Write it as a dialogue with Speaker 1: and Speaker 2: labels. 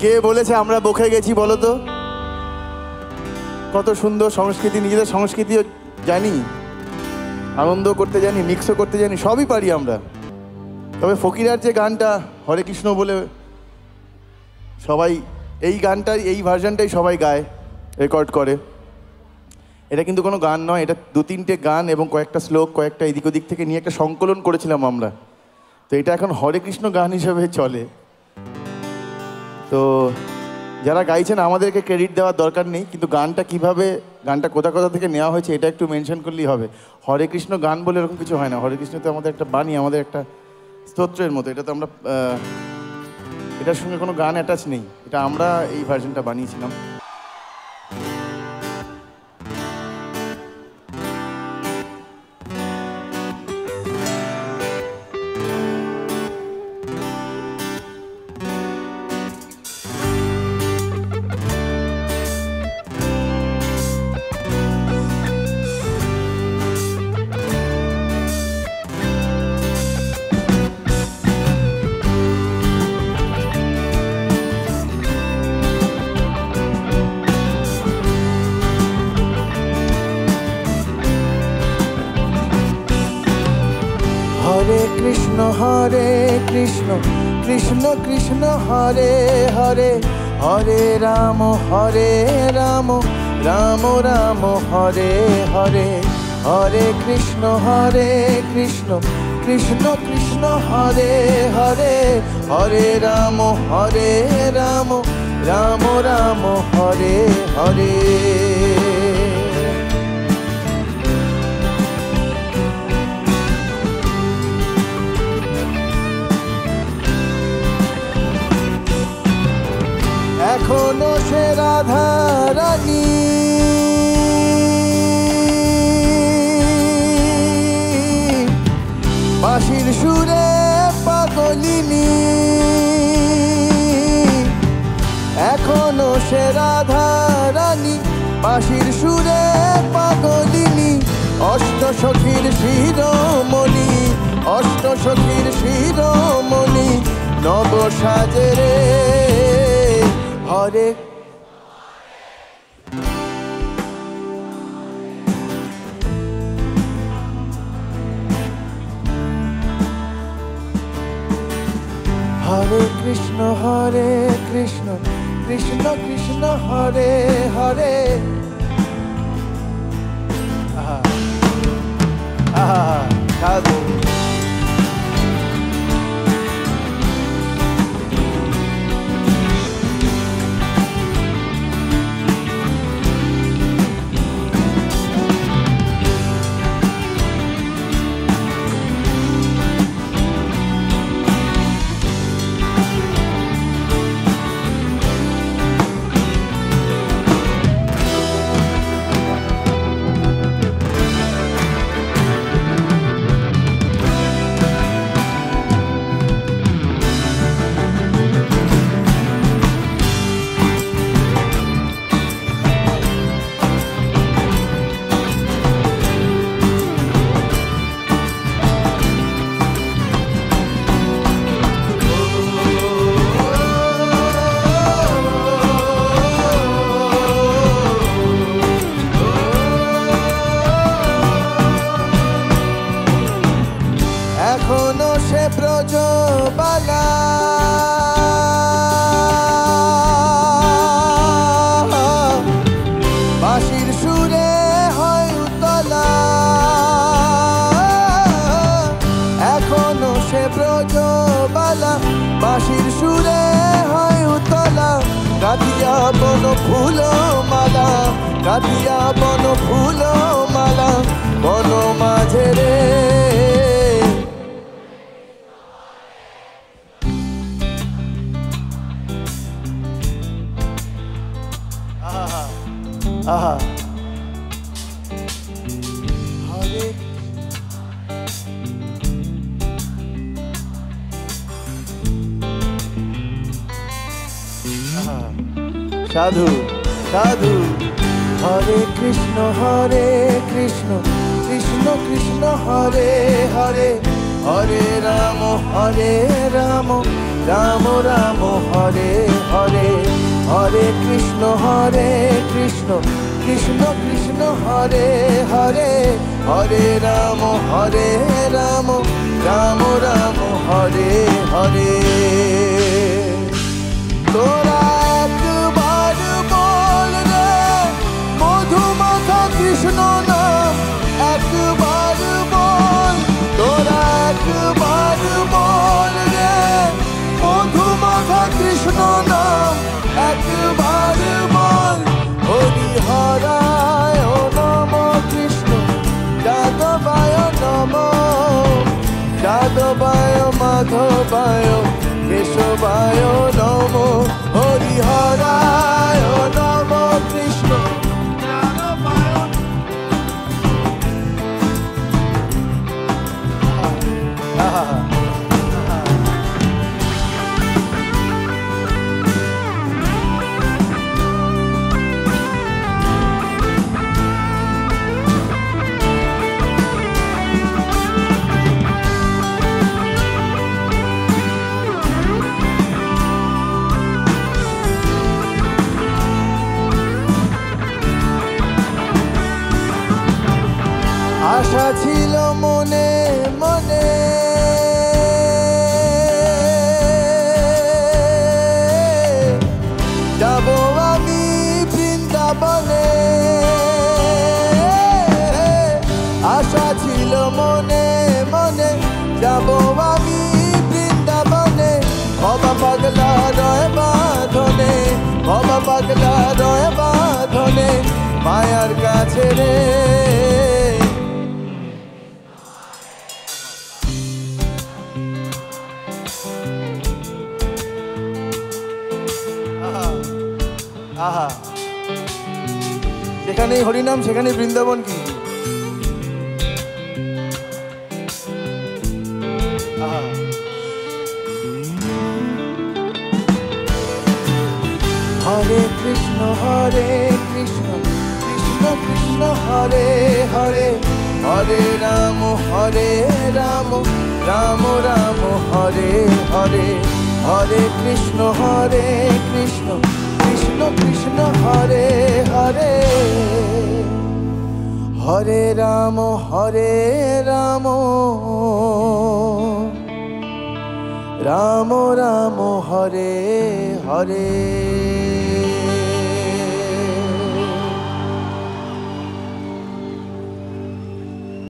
Speaker 1: কে বলেছে আমরা বকে গেছি বলো তো? কত সুন্দর সংস্কৃতি, নিজেদের সংস্কৃতিও জানি, আনন্দ করতে জানি, মিক্সও করতে জানি, সবই পারি আমরা। তবে ফকিরার যে গানটা হরে কৃষ্ণ বলে সবাই, এই গানটাই, এই ভার্সনটাই সবাই গায়, রেকর্ড করে। এটা কিন্তু কোনো গান নয়, এটা 2-3টে গান এবং কয়েকটা শ্লোক, কয়েকটা এদিক ওদিক থেকে নিয়ে একটা সংকলন করেছিলাম আমরা। তো এটা এখন হরে কৃষ্ণ গান হিসেবে চলে। তো যারা গাইছেন আমাদেরকে ক্রেডিট দেওয়ার দরকার নেই, কিন্তু গানটা কিভাবে, গানটা কোথা কোথা থেকে নেওয়া হয়েছে এটা একটু মেনশন করলেই হবে। হরে কৃষ্ণ গান বলে এরকম কিছু হয় না। হরে কৃষ্ণ তো আমাদের একটা বাণী, আমাদের একটা স্তোত্রের মতো। এটা তো আমরা, এটার সঙ্গে কোনো গান অ্যাটাচ নেই, এটা আমরা এই ভার্সনটা বানিয়েছিলাম।
Speaker 2: হরে কৃষ্ণ কৃষ্ণ কৃষ্ণ হরে হরে, হরে রাম রাম রাম হরে হরে। হরে কৃষ্ণ কৃষ্ণ কৃষ্ণ হরে হরে, হরে রাম রাম রাম হরে হরে। এখনো সে রাধা রানী, বাঁশির সুরে পাগলিনী। এখনো সে রাধা রানী, বাঁশির সুরে পাগলিনী। অষ্টসখীর শিরোমণি, অষ্টসখীর শিরোমণি, নব সাজে রে হরে। হরে কৃষ্ণ কৃষ্ণ কৃষ্ণ হরে হরে।
Speaker 1: সাধু।
Speaker 2: এখনো সে ব্রজবালা, বাঁশির সুরে হয় উতলা। এখনো সে ব্রজবালা, বাঁশির সুরে হয় উতলা। গাঁথিয়া বন ফুল মালা, গাঁথিয়া বন ফুল মালা, বন মাঝে রে।
Speaker 1: আহা,
Speaker 2: হরে
Speaker 1: সাধু সাধু।
Speaker 2: হরে কৃষ্ণ কৃষ্ণ কৃষ্ণ হরে হরে, হরে রাম রাম রাম হরে হরে। হরে কৃষ্ণ কৃষ্ণ কৃষ্ণ হরে হরে, হরে রাম রাম রাম হরে হরে। তোরা একবার বল রে মধুমাখা কৃষ্ণ নাম, একবার বল। তোরা একবার বল রে মধুমাখা কৃষ্ণ নাম, একবার বল। হরি হরায় নম কৃষ্ণ যাদবায় নম, যাদবায় মাধবায় কেশবায় নম। হরি হরায় নম কৃষ্ণ যাদবায়। আশা ছিল মনে মনে, যাব আমি বৃন্দাবনে। আশা ছিল মনে মনে, যাব আমি বৃন্দাবনে। বাবা পাগলা রয় বাঁধনে, বাবা পাগলা রয় বাঁধনে, মায়ার কাছে রে। আহা, যেখানেই হরিনাম সেখানে বৃন্দাবন কি। আহা, হরে কৃষ্ণ কৃষ্ণ কৃষ্ণ হরে হরে, হরে রাম রাম রাম হরে হরে। হরে কৃষ্ণ কৃষ্ণ কৃষ্ণ হরে হরে, হরে রাম রাম রাম হরে হরে।